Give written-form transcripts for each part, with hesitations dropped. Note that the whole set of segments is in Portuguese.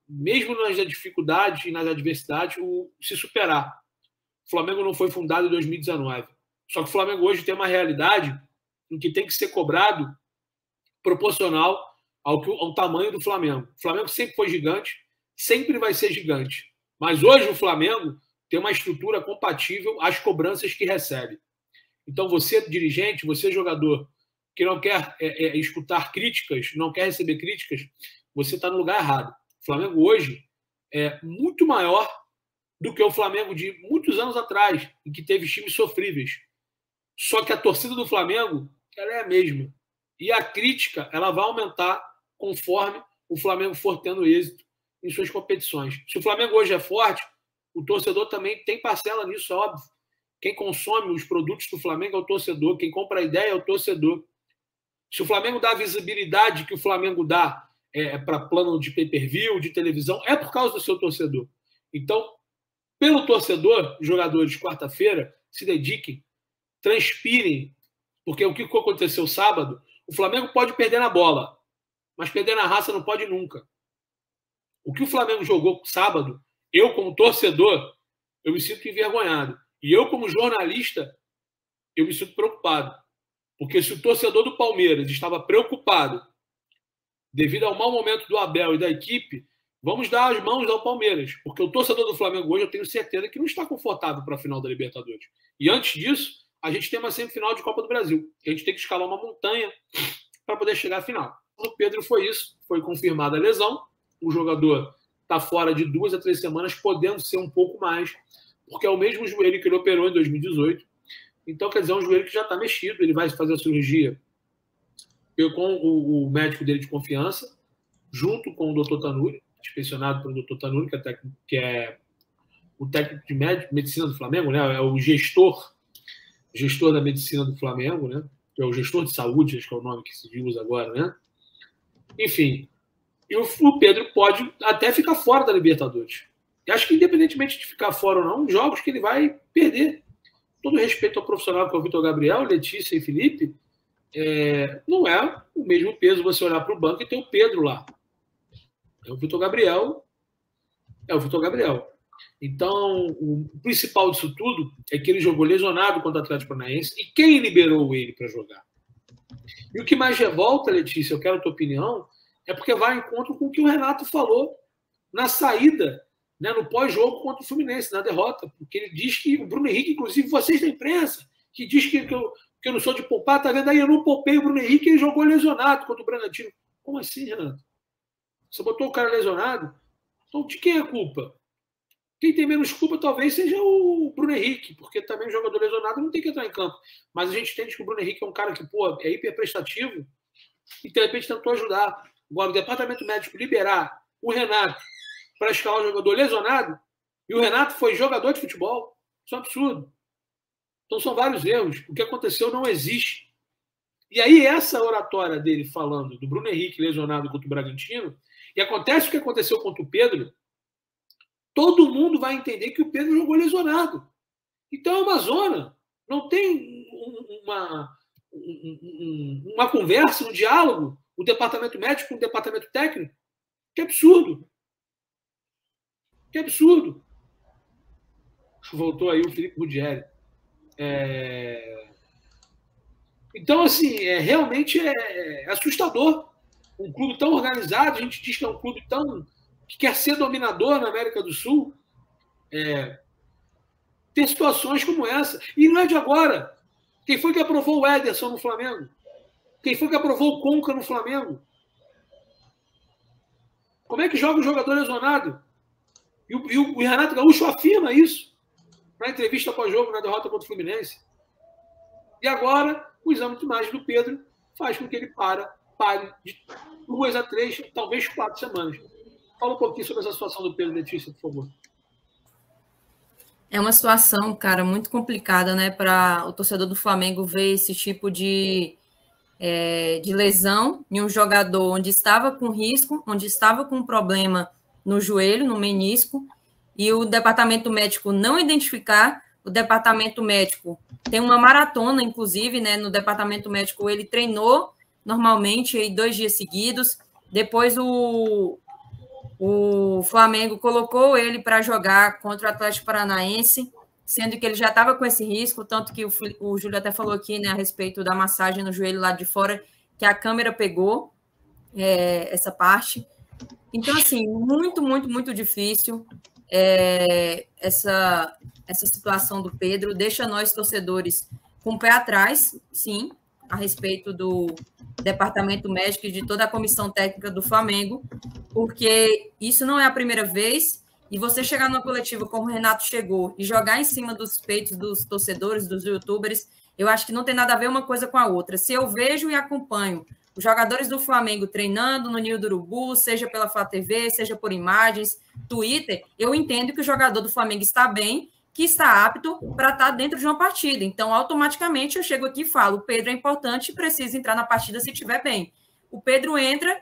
mesmo nas dificuldades e nas adversidades, se superar. O Flamengo não foi fundado em 2019. Só que o Flamengo hoje tem uma realidade em que tem que ser cobrado proporcional ao tamanho do Flamengo. O Flamengo sempre foi gigante, sempre vai ser gigante. Mas hoje o Flamengo tem uma estrutura compatível às cobranças que recebe. Então, você, dirigente, você, jogador, que não quer escutar críticas, não quer receber críticas, você está no lugar errado. O Flamengo hoje é muito maior do que o Flamengo de muitos anos atrás, em que teve times sofríveis. Só que a torcida do Flamengo, ela é a mesma. E a crítica, ela vai aumentar conforme o Flamengo for tendo êxito em suas competições. Se o Flamengo hoje é forte, o torcedor também tem parcela nisso, é óbvio. Quem consome os produtos do Flamengo é o torcedor, quem compra a ideia é o torcedor. Se o Flamengo dá a visibilidade que o Flamengo dá para plano de pay-per-view, de televisão, é por causa do seu torcedor. Então, pelo torcedor, jogadores de quarta-feira, se dediquem, transpirem, porque o que aconteceu sábado, o Flamengo pode perder na bola, mas perder na raça não pode nunca. O que o Flamengo jogou sábado, eu como torcedor, eu me sinto envergonhado. E eu como jornalista, eu me sinto preocupado. Porque se o torcedor do Palmeiras estava preocupado devido ao mau momento do Abel e da equipe, vamos dar as mãos ao Palmeiras. Porque o torcedor do Flamengo hoje, eu tenho certeza que não está confortável para a final da Libertadores. E antes disso, a gente tem uma semifinal de Copa do Brasil. A gente tem que escalar uma montanha para poder chegar à final. O Pedro foi isso, foi confirmada a lesão. O jogador está fora de 2 a 3 semanas, podendo ser um pouco mais, porque é o mesmo joelho que ele operou em 2018. Então, quer dizer, é um joelho que já está mexido. Ele vai fazer a cirurgia com o médico dele de confiança, junto com o Dr. Tanuri, inspecionado pelo Dr. Tanuri, que é o técnico de medicina do Flamengo, né? É o gestor da medicina do Flamengo, né? É o gestor de saúde, acho que é o nome que se usa agora, né? Enfim, e o Pedro pode até ficar fora da Libertadores. E acho que, independentemente de ficar fora ou não, jogos que ele vai perder. Todo respeito ao profissional que é o Vitor Gabriel, Letícia e Felipe, não é o mesmo peso você olhar para o banco e ter o Pedro lá. É o Vitor Gabriel. Então, o principal disso tudo é que ele jogou lesionado contra o Atlético Paranaense. E quem liberou ele para jogar? E o que mais revolta, Letícia, eu quero a tua opinião, é porque vai ao encontro com o que o Renato falou na saída, né, no pós-jogo contra o Fluminense, na derrota. Porque ele diz que o Bruno Henrique, inclusive vocês da imprensa, que diz que eu não sou de poupar, tá vendo aí? Eu não poupei o Bruno Henrique, ele jogou lesionado contra o Bragantino. Como assim, Renato? Você botou o cara lesionado? Então, de quem é a culpa? Quem tem menos culpa talvez seja o Bruno Henrique, porque também o jogador lesionado não tem que entrar em campo. Mas a gente entende que o Bruno Henrique é um cara que, é hiper prestativo e, de repente, tentou ajudar. Agora, o departamento médico liberar o Renato para escalar o jogador lesionado, e o Renato foi jogador de futebol. Isso é um absurdo. Então, são vários erros. O que aconteceu não existe. E aí, essa oratória dele falando do Bruno Henrique lesionado contra o Bragantino, e acontece o que aconteceu contra o Pedro, todo mundo vai entender que o Pedro jogou lesionado. Então é uma zona. Não tem uma conversa, um diálogo, o departamento médico com o departamento técnico. Que absurdo. Que absurdo. Voltou aí o Felipe Ruggeri. Então, assim, realmente é assustador. Um clube tão organizado, a gente diz que é um clube que quer ser dominador na América do Sul, ter situações como essa. E não é de agora. Quem foi que aprovou o Ederson no Flamengo? Quem foi que aprovou o Conca no Flamengo? Como é que joga o jogador lesionado? E o Renato Gaúcho afirma isso na entrevista pós-jogo, na derrota contra o Fluminense. E agora, o exame de imagem do Pedro faz com que ele pare de 2 a 3, talvez 4 semanas. Fala um pouquinho sobre essa situação do Pedro, Letícia, por favor. É uma situação, cara, muito complicada, né, para o torcedor do Flamengo ver esse tipo de lesão em um jogador onde estava com risco, onde estava com problema no joelho, no menisco, e o departamento médico não identificar. O departamento médico tem uma maratona, inclusive, né, no departamento médico ele treinou normalmente aí 2 dias seguidos, depois o O Flamengo colocou ele para jogar contra o Atlético Paranaense, sendo que ele já estava com esse risco, tanto que o Júlio até falou aqui, né, a respeito da massagem no joelho lá de fora, que a câmera pegou essa parte. Então, assim, muito, muito, muito difícil essa situação do Pedro, deixa nós, torcedores, com o pé atrás, sim, a respeito do departamento médico e de toda a comissão técnica do Flamengo, porque isso não é a primeira vez, e você chegar numa coletiva como o Renato chegou e jogar em cima dos peitos dos torcedores, dos youtubers, eu acho que não tem nada a ver uma coisa com a outra. Se eu vejo e acompanho os jogadores do Flamengo treinando no Ninho do Urubu, seja pela Flá TV, seja por imagens, Twitter, eu entendo que o jogador do Flamengo está bem, que está apto para estar dentro de uma partida. Então, automaticamente, eu chego aqui e falo, o Pedro é importante e precisa entrar na partida se estiver bem. O Pedro entra,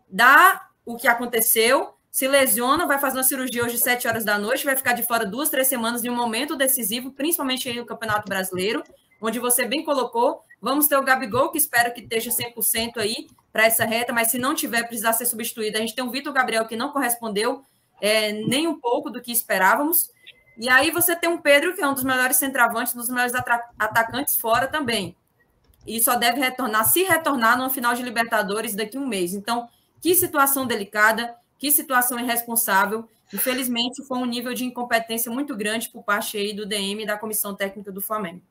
dá o que aconteceu, se lesiona, vai fazer uma cirurgia hoje às 7 horas da noite, vai ficar de fora 2, 3 semanas em um momento decisivo, principalmente aí no Campeonato Brasileiro, onde você bem colocou, vamos ter o Gabigol, que espero que esteja 100% aí para essa reta, mas se não tiver, precisar ser substituído. A gente tem o Vitor Gabriel, que não correspondeu nem um pouco do que esperávamos. E aí você tem um Pedro, que é um dos melhores centroavantes, um dos melhores atacantes fora também. E só deve retornar, se retornar, no final de Libertadores daqui a um mês. Então, que situação delicada, que situação irresponsável. Infelizmente, foi um nível de incompetência muito grande por parte aí do DM e da comissão técnica do Flamengo.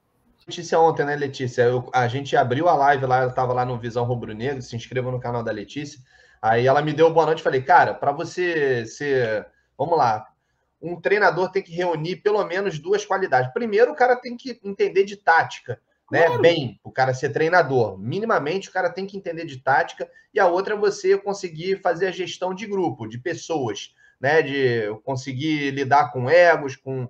Letícia ontem, né, Letícia? A gente abriu a live lá, eu estava lá no Visão Rubro-Negro, se inscreva no canal da Letícia. Aí ela me deu boa noite, falei, cara, para você ser, vamos lá, um treinador tem que reunir pelo menos 2 qualidades. Primeiro, o cara tem que entender de tática, né? Claro. Bem, o cara ser treinador. Minimamente, o cara tem que entender de tática. E a outra é você conseguir fazer a gestão de grupo, de pessoas, né? De conseguir lidar com egos, com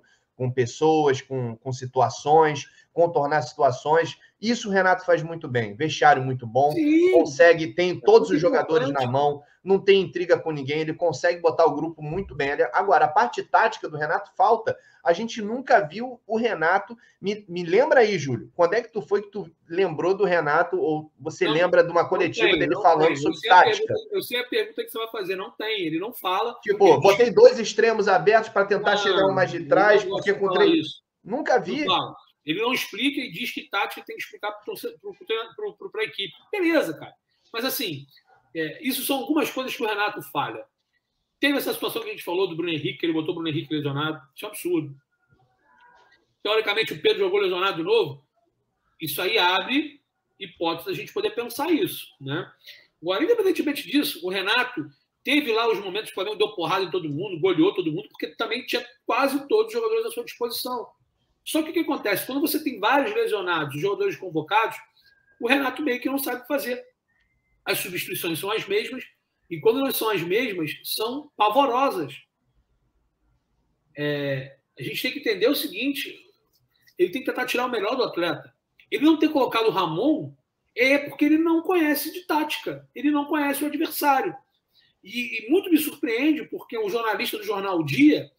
pessoas, com situações, contornar situações. Isso o Renato faz muito bem. Vestiário muito bom. Sim. Consegue, tem todos os jogadores na mão, não tem intriga com ninguém, ele consegue botar o grupo muito bem. Agora, a parte tática do Renato falta. A gente nunca viu o Renato. Me lembra aí, Júlio, quando é que tu foi que tu lembrou do Renato, ou você lembra de uma coletiva dele falando sobre tática? Eu sei a pergunta que você vai fazer, não tem, ele não fala. Tipo, botei 2 extreos abertos para tentar chegar um mais de trás, porque com 3... Nunca vi. Ele não explica e diz que tática tem que explicar para a equipe. Beleza, cara. Mas assim, isso são algumas coisas que o Renato falha. Teve essa situação que a gente falou do Bruno Henrique, que ele botou o Bruno Henrique lesionado. Isso é um absurdo. Teoricamente, o Pedro jogou lesionado de novo. Isso aí abre hipótese da gente poder pensar isso, né? Agora, independentemente disso, o Renato teve lá os momentos que o Flamengo deu porrada em todo mundo, goleou todo mundo, porque também tinha quase todos os jogadores à sua disposição. Só que o que acontece? Quando você tem vários lesionados, jogadores convocados, o Renato meio que não sabe fazer. As substituições são as mesmas, e quando não são as mesmas, são pavorosas. A gente tem que entender o seguinte, ele tem que tentar tirar o melhor do atleta. Ele não ter colocado o Ramon é porque ele não conhece de tática, ele não conhece o adversário. E muito me surpreende, porque o jornalista do jornal O Dia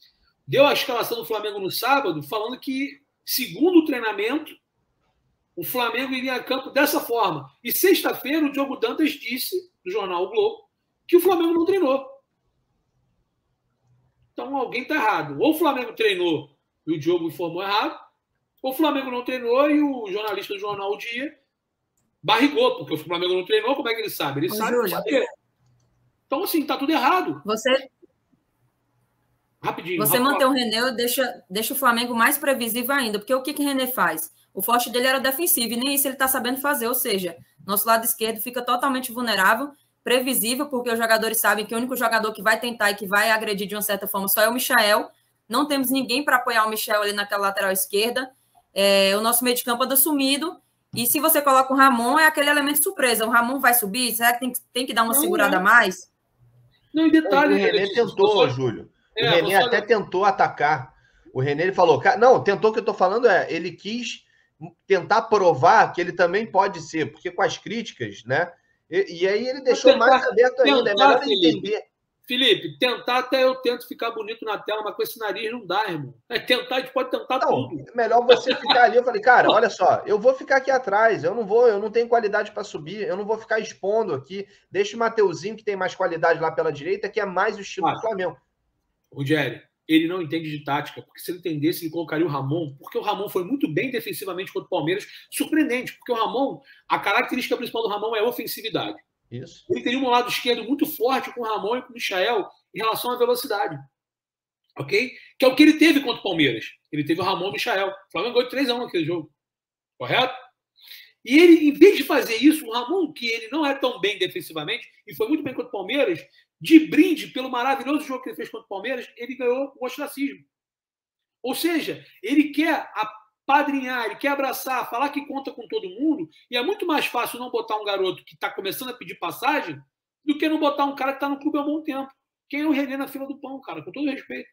deu a escalação do Flamengo no sábado, falando que, segundo o treinamento, o Flamengo iria a campo dessa forma. E sexta-feira, o Diogo Dantas disse, do jornal O Globo, que o Flamengo não treinou. Então, alguém está errado. Ou o Flamengo treinou e o Diogo informou errado, ou o Flamengo não treinou e o jornalista do jornal O Dia barrigou, porque o Flamengo não treinou, como é que ele sabe? Ele sabe saber. Então, assim, está tudo errado. Rapidinho. Você manter o René deixa o Flamengo mais previsível ainda, porque o que o René faz? O forte dele era defensivo, e nem isso ele está sabendo fazer, ou seja, nosso lado esquerdo fica totalmente vulnerável, previsível, porque os jogadores sabem que o único jogador que vai tentar e que vai agredir de uma certa forma só é o Michael, não temos ninguém para apoiar o Michael ali naquela lateral esquerda, o nosso meio de campo anda sumido, e se você coloca o Ramon, é aquele elemento surpresa, o Ramon vai subir, será que tem que dar uma segurada a mais? Não, em detalhe... O René tentou, Júlio. O René até tentou atacar. O René, ele falou... Não, tentou, o que eu tô falando ele quis tentar provar que ele também pode ser, porque com as críticas, né? E aí ele deixou mais aberto ainda. É melhor entender. Felipe, tentar até eu tento ficar bonito na tela, mas com esse nariz não dá, irmão. Tentar, a gente pode tentar tudo. Melhor você ficar ali. Eu falei, cara, olha só, eu vou ficar aqui atrás, eu não tenho qualidade para subir, eu não vou ficar expondo aqui. Deixa o Mateuzinho, que tem mais qualidade lá pela direita, que é mais o estilo do Flamengo. Rogério, ele não entende de tática, porque se ele entendesse, ele colocaria o Ramon, porque o Ramon foi muito bem defensivamente contra o Palmeiras, surpreendente, porque o Ramon, a característica principal do Ramon é a ofensividade. Isso. Ele teria um lado esquerdo muito forte com o Ramon e com o Michael em relação à velocidade. Ok? Que é o que ele teve contra o Palmeiras. Ele teve o Ramon e o Michael. O Flamengo ganhou 3-1 naquele jogo. Correto? E ele, em vez de fazer isso, o Ramon, que ele não é tão bem defensivamente, e foi muito bem contra o Palmeiras, de brinde pelo maravilhoso jogo que ele fez contra o Palmeiras, ele ganhou o ostracismo. Ou seja, ele quer apadrinhar, ele quer abraçar, falar que conta com todo mundo, e é muito mais fácil não botar um garoto que está começando a pedir passagem do que não botar um cara que está no clube há um bom tempo. Quem é o René na fila do pão, cara? Com todo respeito.